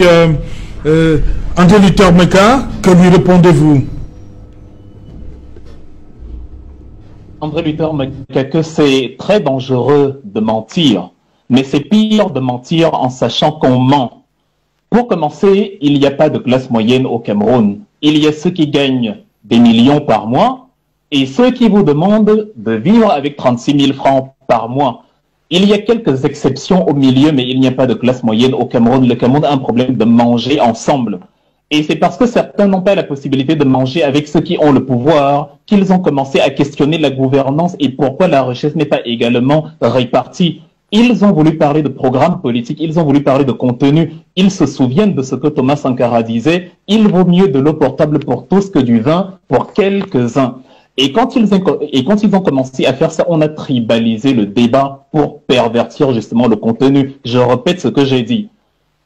Euh, André Luther Meka, que lui répondez-vous? André Luther Meka, que c'est très dangereux de mentir, mais c'est pire de mentir en sachant qu'on ment. Pour commencer, il n'y a pas de classe moyenne au Cameroun. Il y a ceux qui gagnent des millions par mois et ceux qui vous demandent de vivre avec 36 000 francs par mois. Il y a quelques exceptions au milieu, mais il n'y a pas de classe moyenne au Cameroun. Le Cameroun a un problème de manger ensemble. Et c'est parce que certains n'ont pas la possibilité de manger avec ceux qui ont le pouvoir qu'ils ont commencé à questionner la gouvernance et pourquoi la richesse n'est pas également répartie. Ils ont voulu parler de programme politique, ils ont voulu parler de contenu. Ils se souviennent de ce que Thomas Sankara disait, il vaut mieux de l'eau portable pour tous que du vin pour quelques-uns. Et quand ils ont commencé à faire ça, on a tribalisé le débat pour pervertir justement le contenu. Je répète ce que j'ai dit.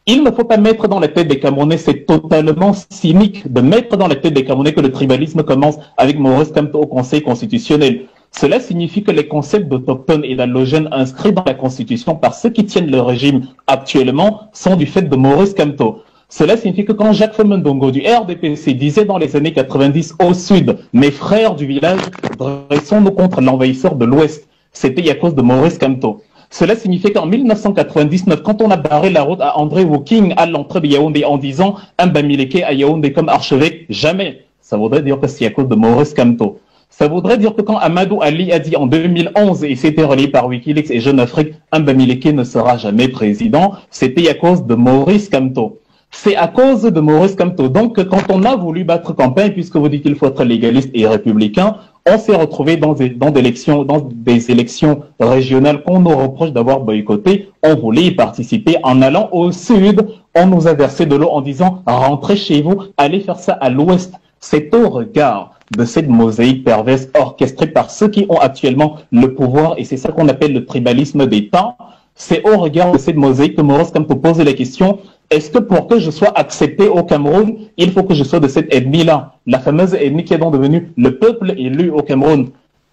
Il ne faut pas mettre dans la tête des Camerounais, c'est totalement cynique de mettre dans la tête des Camerounais que le tribalisme commence avec Maurice Kamto au Conseil constitutionnel. Cela signifie que les concepts d'autochtones et d'allogènes inscrits dans la Constitution par ceux qui tiennent le régime actuellement sont du fait de Maurice Kamto. Cela signifie que quand Jacques Femendongo du RDPC disait dans les années 90 au sud, mes frères du village, dressons-nous contre l'envahisseur de l'ouest, c'était à cause de Maurice Kamto. Cela signifiait qu'en 1999, quand on a barré la route à André Woking à l'entrée de Yaoundé en disant un Bamileke à Yaoundé comme archevêque, jamais. Ça voudrait dire que c'est à cause de Maurice Kamto. Ça voudrait dire que quand Amadou Ali a dit en 2011, et c'était relayé par Wikileaks et Jeune Afrique, un Bamileke ne sera jamais président, c'était à cause de Maurice Kamto. C'est à cause de Maurice Kamto. Donc, quand on a voulu battre campagne, puisque vous dites qu'il faut être légaliste et républicain, on s'est retrouvé dans des élections régionales qu'on nous reproche d'avoir boycottées. On voulait y participer en allant au sud. On nous a versé de l'eau en disant « rentrez chez vous, allez faire ça à l'ouest ». C'est au regard de cette mosaïque perverse orchestrée par ceux qui ont actuellement le pouvoir, et c'est ça qu'on appelle le tribalisme d'État. C'est au regard de cette mosaïque que Maurice Kamto pose la question: est-ce que pour que je sois accepté au Cameroun, il faut que je sois de cette ethnie-là, la fameuse ethnie qui est donc devenue le peuple élu au Cameroun?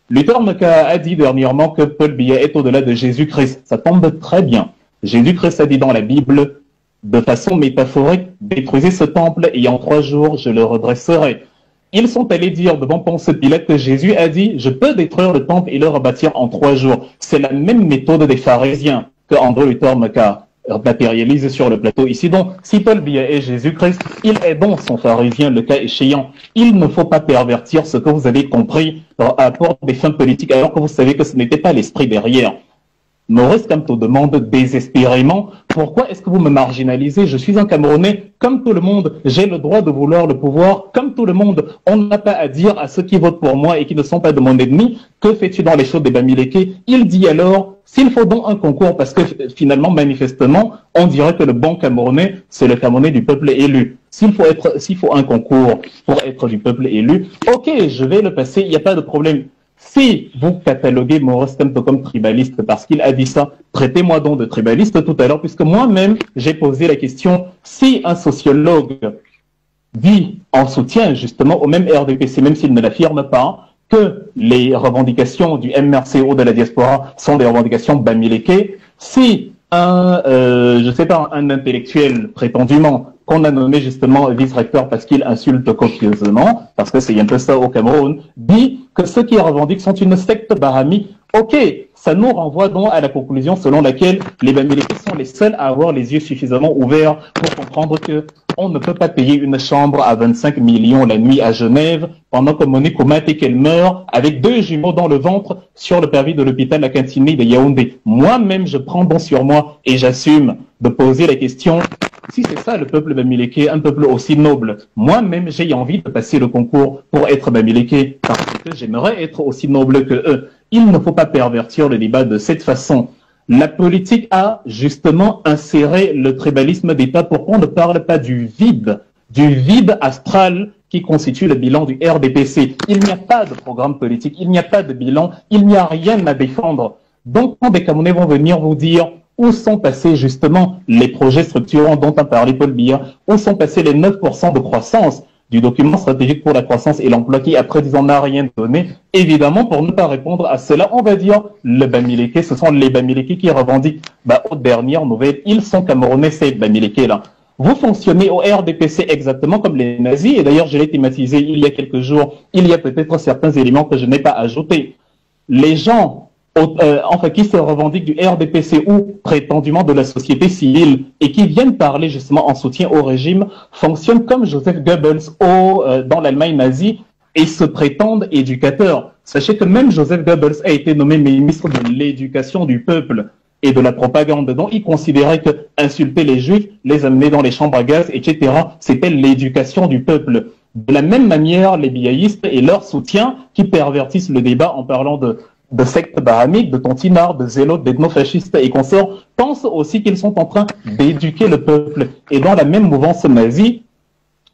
Luther Meka a dit dernièrement que Paul Biya est au-delà de Jésus-Christ. Ça tombe très bien. Jésus-Christ a dit dans la Bible, de façon métaphorique, détruisez ce temple et en 3 jours, je le redresserai. Ils sont allés dire devant Ponce Pilate que Jésus a dit, je peux détruire le temple et le rebâtir en 3 jours. C'est la même méthode des pharisiens que André Luther Meka matérialise sur le plateau ici. Donc, si Paul Biya est Jésus-Christ, il est donc son pharisien, le cas échéant. Il ne faut pas pervertir ce que vous avez compris pour des fins politiques, alors que vous savez que ce n'était pas l'esprit derrière. Maurice Kamto demande désespérément, pourquoi est-ce que vous me marginalisez? Je suis un Camerounais comme tout le monde, j'ai le droit de vouloir le pouvoir comme tout le monde. On n'a pas à dire à ceux qui votent pour moi et qui ne sont pas de mon ennemi, que fais-tu dans les choses des Bamileke? Il dit alors, s'il faut donc un concours, parce que finalement, manifestement, on dirait que le bon Camerounais, c'est le Camerounais du peuple élu. S'il faut un concours pour être du peuple élu, ok, je vais le passer, il n'y a pas de problème. Si vous cataloguez Maurice Kamto comme tribaliste parce qu'il a dit ça, traitez-moi donc de tribaliste tout à l'heure, puisque moi-même, j'ai posé la question, si un sociologue dit en soutien justement au même RDPC, même s'il ne l'affirme pas, que les revendications du MRCO de la diaspora sont des revendications bamileke, si un intellectuel prétendument qu'on a nommé justement vice-recteur parce qu'il insulte copieusement, parce que c'est un peu ça au Cameroun, dit que ceux qui revendiquent sont une secte barami, ok, ça nous renvoie donc à la conclusion selon laquelle les Bamileke sont les seuls à avoir les yeux suffisamment ouverts pour comprendre que on ne peut pas payer une chambre à 25 millions la nuit à Genève pendant que Monique Oumate qu'elle meurt avec 2 jumeaux dans le ventre sur le parvis de l'hôpital à Cantini de Yaoundé. Moi-même, je prends bon sur moi et j'assume de poser la question, si c'est ça le peuple Bamileke, un peuple aussi noble, moi-même j'ai envie de passer le concours pour être Bamileke parce que j'aimerais être aussi noble que eux. Il ne faut pas pervertir le débat de cette façon. La politique a justement inséré le tribalisme d'État. Pourquoi on ne parle pas du vide astral qui constitue le bilan du RDPC? Il n'y a pas de programme politique, il n'y a pas de bilan, il n'y a rien à défendre. Donc quand des Camerounais vont venir vous dire où sont passés justement les projets structurants dont a parlé Paul Biya, où sont passés les 9% de croissance du document stratégique pour la croissance et l'emploi qui, après 10 ans, n'a rien donné. Évidemment, pour ne pas répondre à cela, on va dire le Bamileke, ce sont les Bamileke qui revendiquent. Aux dernières nouvelles, ils sont Camerounais, ces Bamileke-là. Vous fonctionnez au RDPC exactement comme les nazis, et d'ailleurs je l'ai thématisé il y a quelques jours, il y a peut-être certains éléments que je n'ai pas ajoutés. Les gens qui se revendiquent du RDPC ou prétendument de la société civile et qui viennent parler justement en soutien au régime fonctionnent comme Joseph Goebbels dans l'Allemagne nazie et se prétendent éducateurs. Sachez que même Joseph Goebbels a été nommé ministre de l'éducation du peuple et de la propagande, dont il considérait que insulter les juifs, les amener dans les chambres à gaz, etc., c'était l'éducation du peuple. De la même manière, les biaïstes et leurs soutiens qui pervertissent le débat en parlant de sectes baramiques, de tontinards, de zélotes, d'ethnofascistes et consorts, pensent aussi qu'ils sont en train d'éduquer le peuple. Et dans la même mouvance nazie,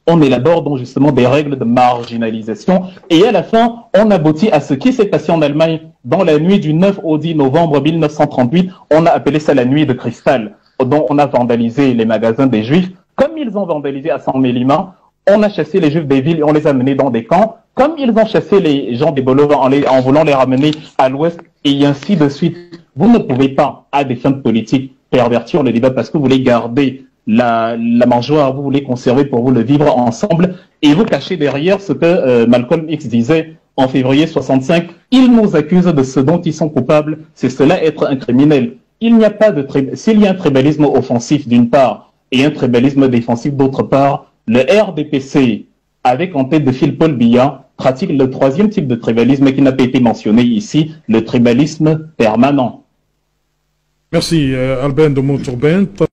on élabore donc justement des règles de marginalisation et à la fin, on aboutit à ce qui s'est passé en Allemagne dans la nuit du 9 au 10 novembre 1938. On a appelé ça la nuit de cristal, dont on a vandalisé les magasins des Juifs. Comme ils ont vandalisé à Saint-Méliman, on a chassé les Juifs des villes et on les a menés dans des camps. Comme ils ont chassé les gens des Bolovins en voulant les ramener à l'ouest et ainsi de suite. Vous ne pouvez pas, à des fins politiques, pervertir le débat parce que vous voulez garder la mangeoire, vous voulez conserver pour vous le vivre ensemble et vous cachez derrière ce que Malcolm X disait en février 65. Ils nous accusent de ce dont ils sont coupables, c'est cela être un criminel. Il n'y a pas de s'il y a un tribalisme offensif d'une part et un tribalisme défensif d'autre part, le RDPC, avec en tête de Phil-Paul Biya, pratique le troisième type de tribalisme qui n'a pas été mentionné ici, le tribalisme permanent. Merci Albin de Monturbin.